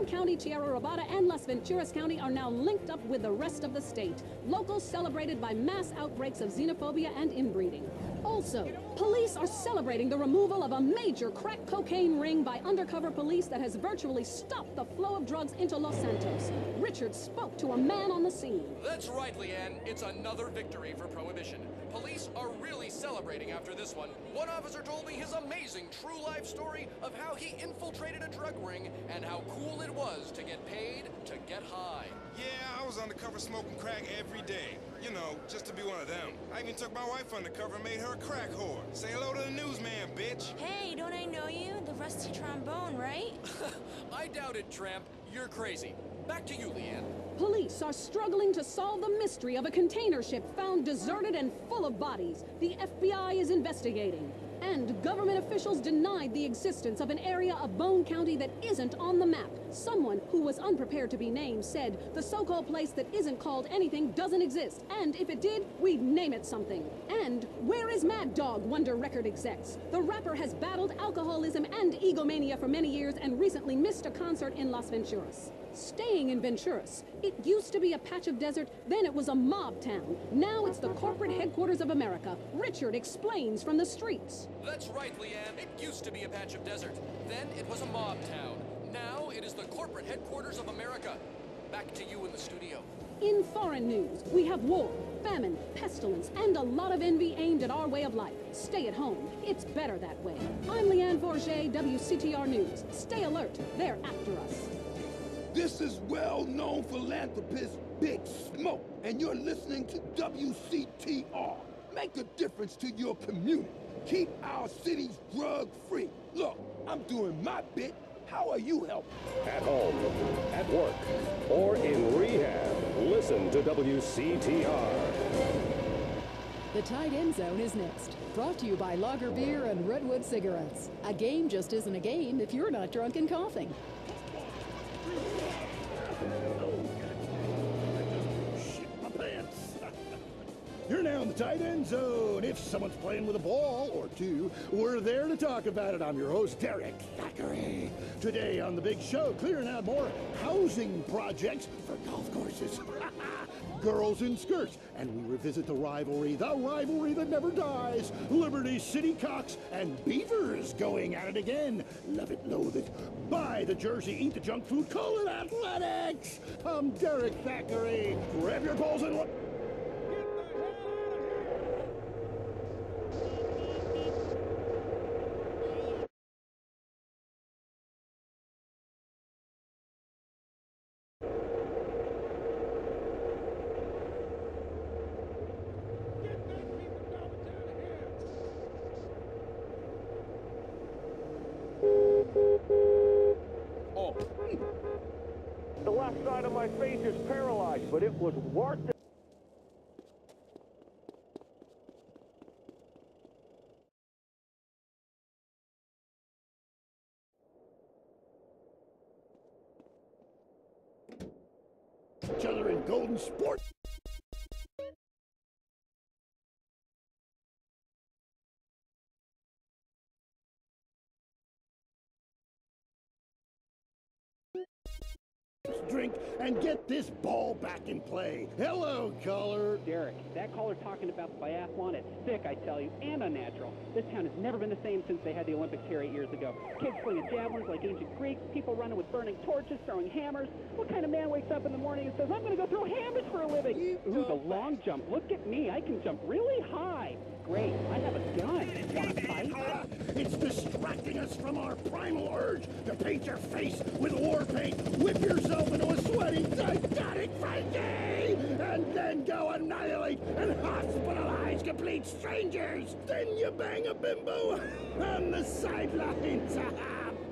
County, Tierra Nevada, and Las Venturas County are now linked up with the rest of the state. Locals celebrated by mass outbreaks of xenophobia and inbreeding. Also, police are celebrating the removal of a major crack cocaine ring by undercover police that has virtually stopped the flow of drugs into Los Santos. Richard spoke to a man on the scene. That's right, Leanne. It's another victory for Prohibition. Police are really celebrating after this one. One officer told me his amazing true life story of how he infiltrated a drug ring and how cool it was to get paid to get high. Yeah, I was undercover smoking crack every day. You know, just to be one of them. I even took my wife undercover and made her a crack whore. Say hello to the newsman, bitch. Hey, don't I know you? The rusty trombone, right? I doubt it, Tramp. You're crazy. Back to you, Leanne. Police are struggling to solve the mystery of a container ship found deserted and full of bodies. The FBI is investigating. And government officials denied the existence of an area of Bone County that isn't on the map. Someone who was unprepared to be named said the so-called place that isn't called anything doesn't exist. And if it did, we'd name it something. And where is Mad Dog, wonder record execs? The rapper has battled alcoholism and egomania for many years and recently missed a concert in Las Venturas. Staying in Venturas, it used to be a patch of desert, then it was a mob town. Now it's the corporate headquarters of America. Richard explains from the streets. That's right, Leanne. It used to be a patch of desert. Then it was a mob town. Now it is the corporate headquarters of America. Back to you in the studio. In foreign news, we have war, famine, pestilence, and a lot of envy aimed at our way of life. Stay at home. It's better that way. I'm Leanne Forget, WCTR News. Stay alert. They're after us. This is well-known philanthropist Big Smoke, and you're listening to WCTR. Make a difference to your community. Keep our cities drug-free. Look, I'm doing my bit. How are you helping? At home, at work, or in rehab, listen to WCTR. The Tight End Zone is next. Brought to you by Lager Beer and Redwood Cigarettes. A game just isn't a game if you're not drunk and coughing. Shit my pants. You're now in the tight end zone. If someone's playing with a ball or two, we're there to talk about it. I'm your host, Derek Thackeray. Today on the big show, clearing out more housing projects for golf courses. Girls in skirts, and we revisit the rivalry that never dies. Liberty City Cocks and Beavers going at it again. Love it, loathe it. Buy the jersey, eat the junk food, call it athletics. I'm Derek Thackeray. Grab your balls and what? The left side of my face is paralyzed, but it was worth it. Each other in Golden Sport. Drink and get this ball back in play. Hello, caller. Derek, that caller talking about the biathlon, it's sick, I tell you, and unnatural. This town has never been the same since they had the Olympics here 8 years ago. Kids slinging javelins like ancient Greeks, people running with burning torches, throwing hammers. What kind of man wakes up in the morning and says, I'm going to go throw hammers for a living? Ooh, the long jump. Look at me. I can jump really high. Great. I have a gun. Want to fight? It's distracting us from our primal urge to paint your face with war paint, whip yourself into a sweaty, psychotic frenzy, and then go annihilate and hospitalize complete strangers. Then you bang a bimbo on the sidelines.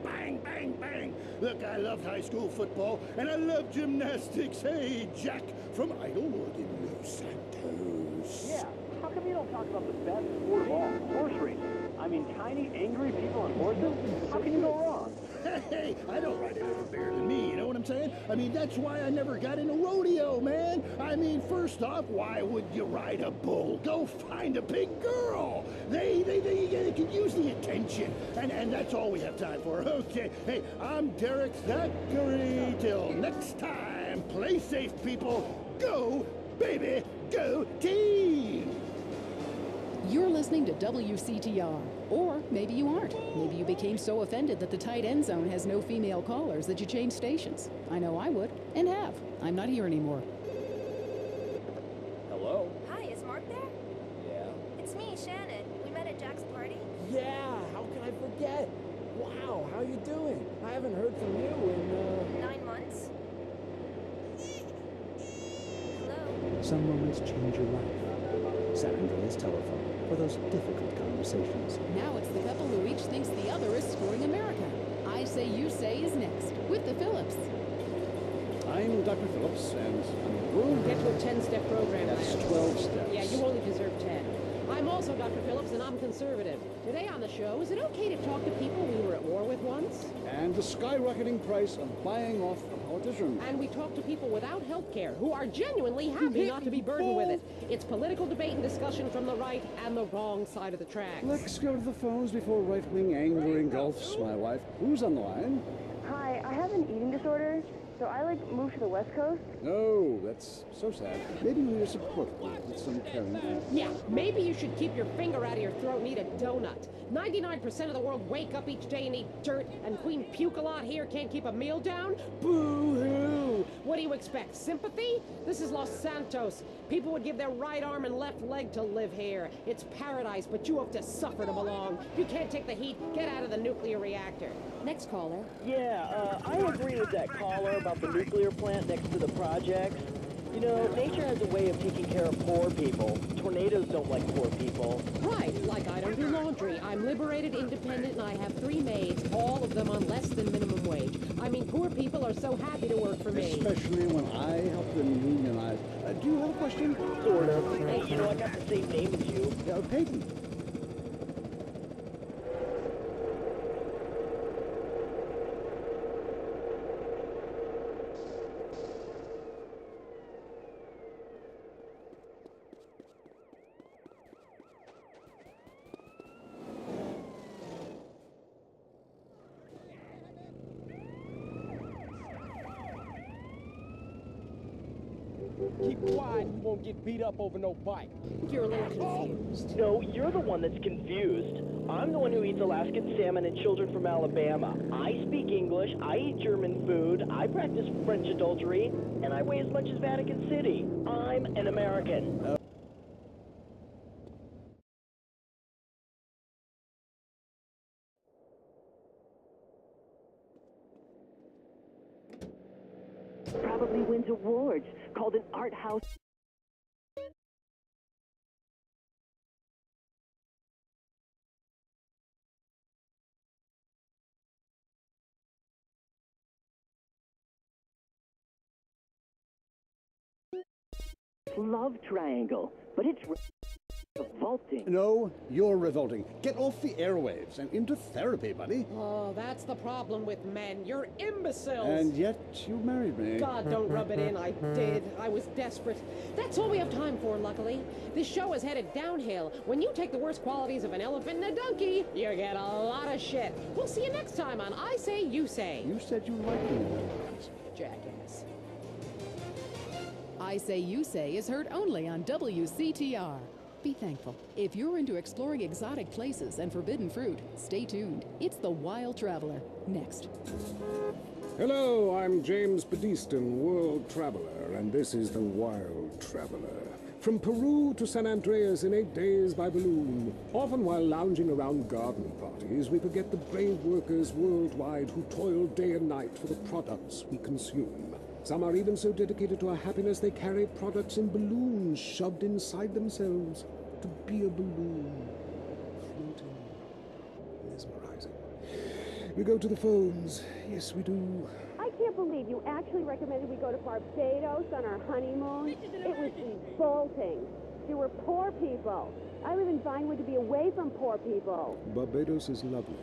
Bang, bang, bang. Look, I loved high school football, and I love gymnastics. Hey, Jack from Idlewood in Los Santos. Yeah. How come you don't talk about the best sport of all, horse racing? I mean, tiny, angry people on horses? How can you go wrong? Hey, I don't ride anything bigger than me, you know what I'm saying? I mean, that's why I never got in a rodeo, man. I mean, first off, why would you ride a bull? Go find a big girl. They could use the attention. And that's all we have time for. Okay, hey, I'm Derek Thackeray. Till next time, play safe, people. Go, baby, go team! You're listening to WCTR. Or maybe you aren't. Maybe you became so offended that the tight end zone has no female callers that you changed stations. I know I would, and have. I'm not here anymore. Hello? Hi, is Mark there? Yeah. It's me, Shannon. We met at Jack's party. Yeah, how can I forget? Wow, how you doing? I haven't heard from you in, 9 months. Hello? Some moments change your life. San Andreas telephone for those difficult conversations. Now it's the couple who each thinks the other is screwing America. I Say You Say is next, with the Phillips. I'm Dr. Phillips, and I'm Get to a 10-step program. That's 12 steps. Yeah, you only deserve 10. I'm also Dr. Phillips, and I'm conservative. Today on the show, is it okay to talk to people we were at war with once? And the skyrocketing price of buying off a politician. And we talk to people without health care who are genuinely happy not to be burdened with it. It's political debate and discussion from the right and the wrong side of the tracks. Let's go to the phones before right-wing anger engulfs my wife. Who's on the line? Hi, I have an eating disorder, so I moved to the West Coast. No, that's so sad. Maybe we need a support group with some caring. Yeah, maybe you should keep your finger out of your throat and eat a donut. 99% of the world wake up each day and eat dirt, and Queen Puke-a-Lot here can't keep a meal down? Boo-hoo! What do you expect, sympathy? This is Los Santos. People would give their right arm and left leg to live here. It's paradise, but you have to suffer to belong. If you can't take the heat, get out of the nuclear reactor. Next caller. Yeah, I agree with that caller about the nuclear plant next to the projects. You know, nature has a way of taking care of poor people. Tornadoes don't like poor people. Right, like I don't do laundry. I'm liberated, independent, and I have 3 maids, all of them on less than minimum wage. I mean, poor people are so happy to work for me. Especially when I help them unionize. Do you have a question? Sort of. Hey, you know, I got the same name as you. Peyton. Keep quiet, you won't get beat up over no bike. You're a little confused. No, you're the one that's confused. I'm the one who eats Alaskan salmon and children from Alabama. I speak English, I eat German food, I practice French adultery, and I weigh as much as Vatican City. I'm an American. Probably wins awards, called an art house. Love triangle, but it's revolting. No, you're revolting. Get off the airwaves and into therapy, buddy. Oh, that's the problem with men. You're imbeciles. And yet you married me. God, don't rub it in. I did. I was desperate. That's all we have time for, luckily. This show is headed downhill. When you take the worst qualities of an elephant and a donkey, you get a lot of shit. We'll see you next time on I Say, You Say. You said you liked me. Jackass. I Say You Say is heard only on WCTR. Be thankful. If you're into exploring exotic places and forbidden fruit, stay tuned. It's The Wild Traveler. Next. Hello, I'm James Pedeston, World Traveler, and this is The Wild Traveler. From Peru to San Andreas in 8 days by balloon. Often while lounging around garden parties, we forget the brave workers worldwide who toil day and night for the products we consume. Some are even so dedicated to our happiness they carry products in balloons shoved inside themselves to be a balloon. Floating. Mesmerizing. We go to the phones. Yes, we do. I can't believe you actually recommended we go to Barbados on our honeymoon. It was revolting. You were poor people. I live in Vinewood to be away from poor people. Barbados is lovely.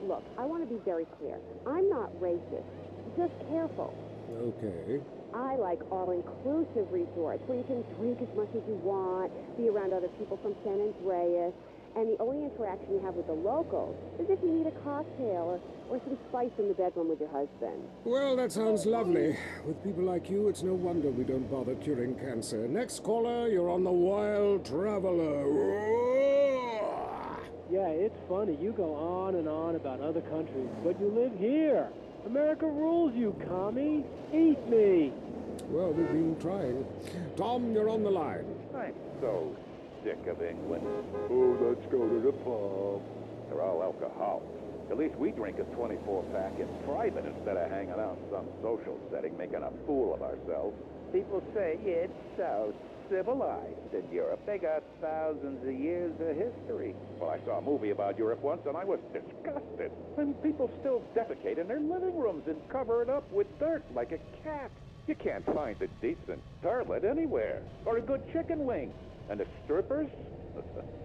Look, I want to be very clear. I'm not racist. Just careful. Okay. I like all-inclusive resorts where you can drink as much as you want, be around other people from San Andreas, and the only interaction you have with the locals is if you need a cocktail or some spice in the bedroom with your husband. Well, that sounds lovely. With people like you, it's no wonder we don't bother curing cancer. Next caller, you're on the Wild Traveler. Yeah, it's funny. You go on and on about other countries, but you live here. America rules, you commie. Eat me. Well, we've been trying. Tom, you're on the line. I'm so sick of England. Oh, let's go to the pub. They're all alcoholics. At least we drink a 24-pack in private instead of hanging out in some social setting making a fool of ourselves. People say it's so civilized in Europe. They got thousands of years of history. Well, I saw a movie about Europe once, and I was disgusted. I mean, people still defecate in their living rooms and cover it up with dirt like a cat. You can't find a decent toilet anywhere, or a good chicken wing. And the strippers?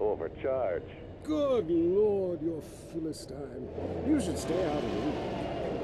Overcharge. Good Lord, you're Philistine. You should stay out of it.